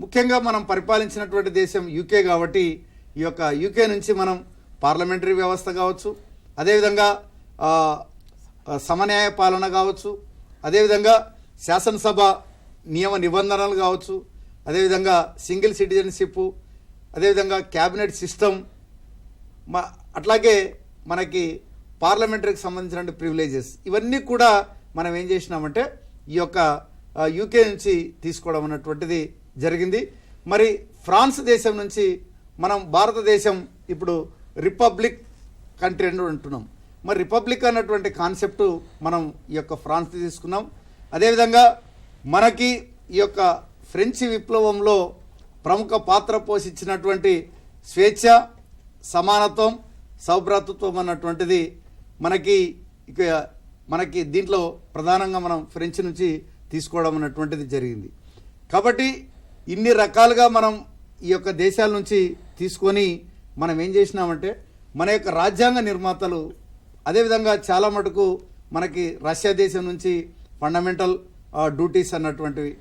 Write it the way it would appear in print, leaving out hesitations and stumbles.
ముఖ్యంగా మనం పరిపాలించినటువంటి దేశం యూకే కాబట్టి ఈ యొక్క యూకే నుంచి మనం పార్లమెంటరీ వ్యవస్థ కావచ్చు, అదేవిధంగా సమన్యాయ పాలన కావచ్చు, అదేవిధంగా శాసనసభ నియమ నిబంధనలు కావచ్చు, అదేవిధంగా సింగిల్ సిటిజన్షిప్, అదేవిధంగా క్యాబినెట్ సిస్టమ్, అట్లాగే మనకి పార్లమెంటరీకి సంబంధించిన ప్రివిలేజెస్ ఇవన్నీ కూడా మనం ఏం చేసినామంటే ఈ యొక్క యూకే నుంచి తీసుకోవడం అన్నటువంటిది జరిగింది. మరి ఫ్రాన్స్ దేశం నుంచి మనం భారతదేశం ఇప్పుడు రిపబ్లిక్ కంట్రీ అని అంటున్నాం. మరి రిపబ్లిక్ అన్నటువంటి కాన్సెప్ట్ మనం ఈ యొక్క ఫ్రాన్స్ తీసుకున్నాం. అదేవిధంగా మనకి ఈ యొక్క ఫ్రెంచ్ విప్లవంలో ప్రముఖ పాత్ర పోషించినటువంటి స్వేచ్ఛ, సమానత్వం, సౌభ్రాతృత్వం అన్నటువంటిది మనకి దీంట్లో ప్రధానంగా మనం ఫ్రెంచ్ నుంచి తీసుకోవడం అన్నటువంటిది జరిగింది. కాబట్టి ఇన్ని రకాలుగా మనం ఈ యొక్క దేశాల నుంచి తీసుకొని మనం ఏం చేసినామంటే మన యొక్క రాజ్యాంగ నిర్మాతలు, అదేవిధంగా చాలా మటుకు మనకి రష్యా దేశం నుంచి ఫండమెంటల్ డ్యూటీస్ అన్నటువంటివి,